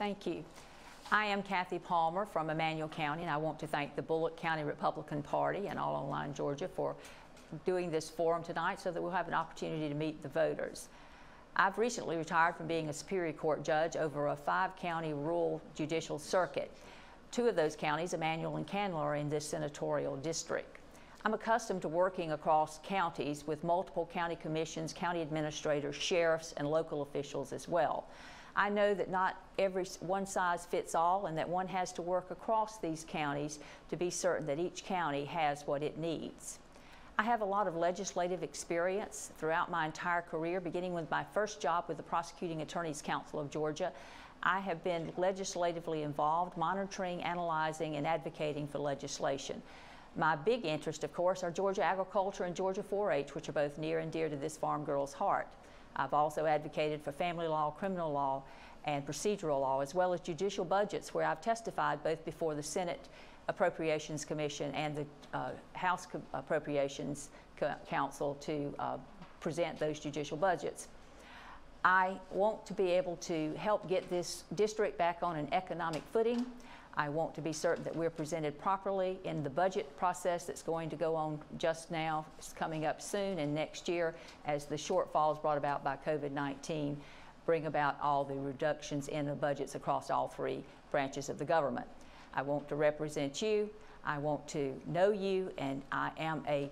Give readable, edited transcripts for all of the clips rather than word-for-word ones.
Thank you. I am Kathy Palmer from Emanuel County, and I want to thank the Bullock County Republican Party and All Online Georgia for doing this forum tonight so that we'll have an opportunity to meet the voters. I've recently retired from being a Superior Court judge over a 5-county rural judicial circuit. 2 of those counties, Emanuel and Candler, are in this senatorial district. I'm accustomed to working across counties with multiple county commissions, county administrators, sheriffs, and local officials as well. I know that not every one size fits all, and that one has to work across these counties to be certain that each county has what it needs. I have a lot of legislative experience throughout my entire career, beginning with my first job with the Prosecuting Attorneys Council of Georgia. I have been legislatively involved, monitoring, analyzing, and advocating for legislation. My big interest, of course, are Georgia agriculture and Georgia 4-H, which are both near and dear to this farm girl's heart. I've also advocated for family law, criminal law, and procedural law, as well as judicial budgets, where I've testified both before the Senate Appropriations Commission and the House Appropriations Council to present those judicial budgets. I want to be able to help get this district back on an economic footing. I want to be certain that we're presented properly in the budget process that's going to go on just now. It's coming up soon, and next year, as the shortfalls brought about by COVID-19 bring about all the reductions in the budgets across all 3 branches of the government. I want to represent you. I want to know you, and I am a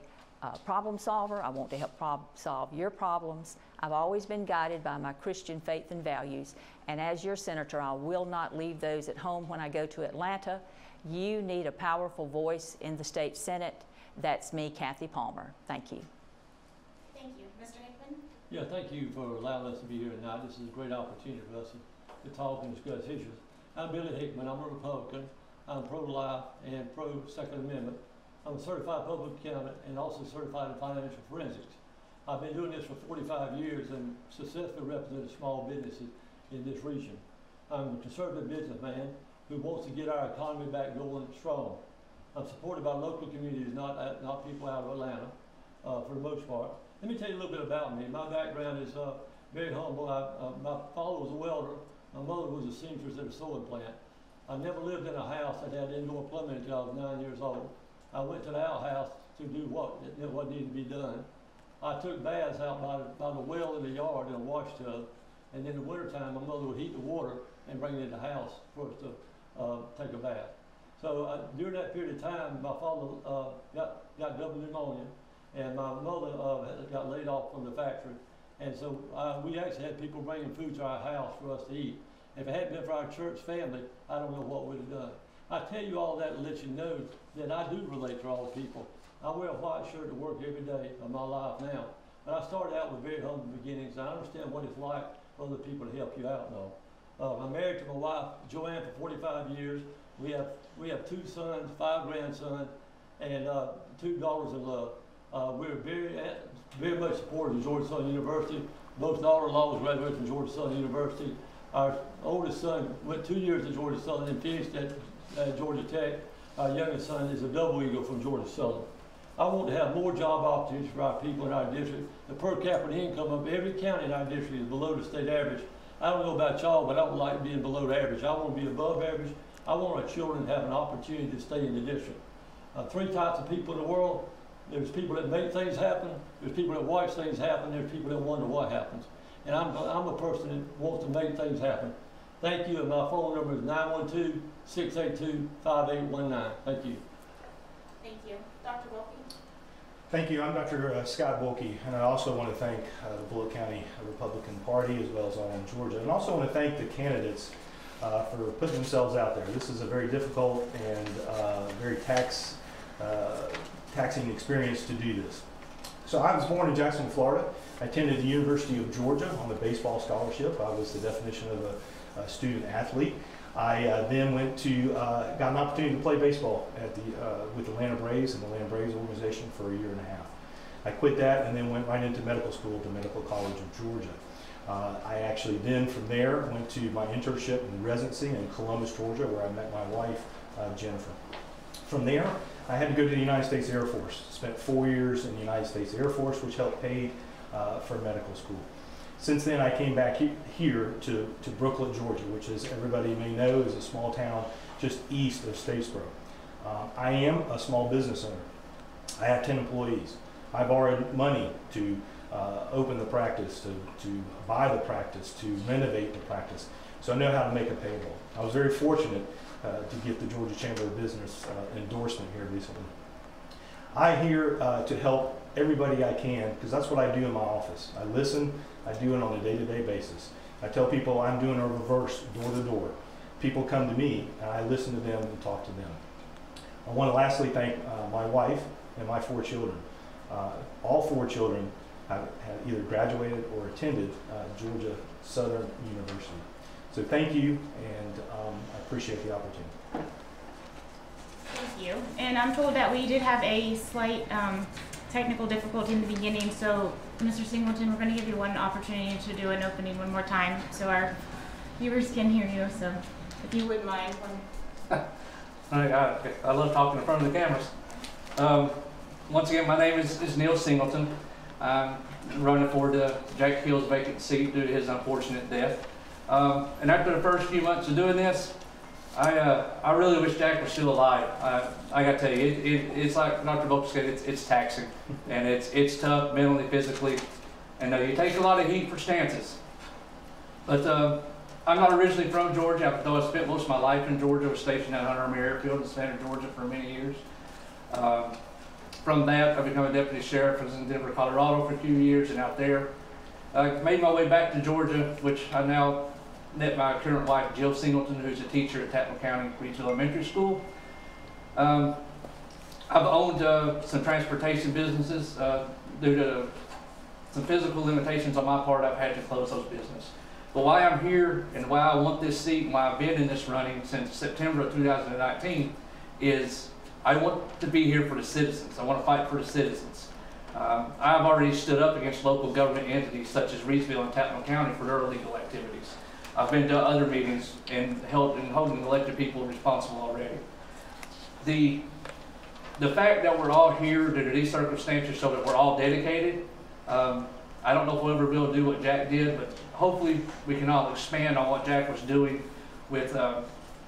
problem solver. I want to help solve your problems. I've always been guided by my Christian faith and values, and as your senator, I will not leave those at home when I go to Atlanta. You need a powerful voice in the state Senate. That's me, Kathy Palmer. Thank you. Thank you. Mr. Hickman? Yeah, thank you for allowing us to be here tonight. This is a great opportunity for us to talk and discuss issues. I'm Billy Hickman. I'm a Republican. I'm pro-life and pro-Second Amendment. I'm a certified public accountant and also certified in financial forensics. I've been doing this for 45 years and successfully represented small businesses in this region. I'm a conservative businessman who wants to get our economy back going strong. I'm supported by local communities, not people out of Atlanta, for the most part. Let me tell you a little bit about me. My background is very humble. My father was a welder. My mother was a seamstress at a sewing plant. I never lived in a house that had indoor plumbing until I was 9 years old. I went to the outhouse to do what needed to be done. I took baths out by the well in the yard in a wash tub, and in the wintertime, my mother would heat the water and bring it in the house for us to take a bath. So during that period of time, my father got double pneumonia, and my mother got laid off from the factory. And so we actually had people bringing food to our house for us to eat. If it hadn't been for our church family, I don't know what we'd have done. I tell you all that to let you know that I do relate to all people. I wear a white shirt to work every day of my life now. But I started out with very humble beginnings. I understand what it's like for other people to help you out now. I'm married to my wife, Joanne, for 45 years. We have 2 sons, 5 grandsons, and 2 daughters in love. We're very much supported of Georgia Southern University. Both daughter-in-laws graduated from Georgia Southern University. Our oldest son went 2 years to Georgia Southern and finished at Georgia Tech. Our youngest son is a double eagle from Georgia Southern. I want to have more job opportunities for our people in our district. The per capita income of every county in our district is below the state average. I don't know about y'all, but I would like being below the average. I want to be above average. I want our children to have an opportunity to stay in the district. 3 types of people in the world. There's people that make things happen. There's people that watch things happen. There's people that wonder what happens. And I'm a person that wants to make things happen. Thank you, and my phone number is 912-682-5819. Thank you. Thank you. Dr. Wilkie? Thank you. I'm Dr. Scott Wilkie, and I also want to thank the Bullock County Republican Party as well as All in Georgia, and also want to thank the candidates for putting themselves out there. This is a very difficult and very taxing experience to do this. So I was born in Jacksonville, Florida. I attended the University of Georgia on a baseball scholarship. I was the definition of a student athlete. I then went to, got an opportunity to play baseball with the Atlanta Braves and the Atlanta Braves organization for 1.5 years. I quit that and then went right into medical school to Medical College of Georgia. I actually then from there went to my internship and residency in Columbus, Georgia, where I met my wife, Jennifer. From there, I had to go to the United States Air Force. Spent 4 years in the United States Air Force, which helped pay for medical school. Since then, I came back here to Brooklet, Georgia, which, as everybody may know, is a small town just east of Statesboro. I am a small business owner. I have 10 employees. I borrowed money to open the practice, to buy the practice, to renovate the practice. So I know how to make a payroll. I was very fortunate to get the Georgia Chamber of Business endorsement here recently. I'm here to help everybody I can, because that's what I do in my office. I listen, I do it on a day-to-day basis. I tell people I'm doing a reverse door-to-door. People come to me, and I listen to them and talk to them. I want to lastly thank my wife and my 4 children. All 4 children have either graduated or attended Georgia Southern University. So thank you, and I appreciate the opportunity. Thank you. And I'm told that we did have a slight technical difficulty in the beginning, so Mr. Singleton, we're going to give you one opportunity to do an opening one more time so our viewers can hear you. So if you wouldn't mind. I love talking in front of the cameras. Once again, my name is Neil Singleton. I'm running for Jack Hill's vacant seat due to his unfortunate death. And after the first few months of doing this, I really wish Jack was still alive. I got to tell you, it's like Dr. Volk said, it's taxing, and it's tough mentally, physically, and you take a lot of heat for stances. But I'm not originally from Georgia, though I spent most of my life in Georgia. I was stationed at Hunter Army Airfield in Savannah, Georgia for many years. From that, I became a deputy sheriff. I was in Denver, Colorado for a few years, and out there. I made my way back to Georgia, which I now met my current wife, Jill Singleton, who's a teacher at Tattnall County Regional Elementary School. I've owned some transportation businesses. Due to some physical limitations on my part, I've had to close those businesses. But why I'm here and why I want this seat and why I've been in this running since September of 2019 is I want to be here for the citizens. I want to fight for the citizens. I've already stood up against local government entities such as Reedsville and Tattnall County for their illegal activities. I've been to other meetings and holding elected people responsible already. The fact that we're all here due to these circumstances so that we're all dedicated, I don't know if we'll ever be able to do what Jack did, but hopefully we can all expand on what Jack was doing with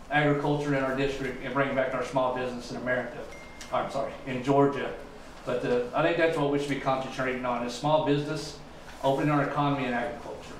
agriculture in our district and bring back our small business in America. I'm sorry, in Georgia. But I think that's what we should be concentrating on is small business, opening our economy and agriculture.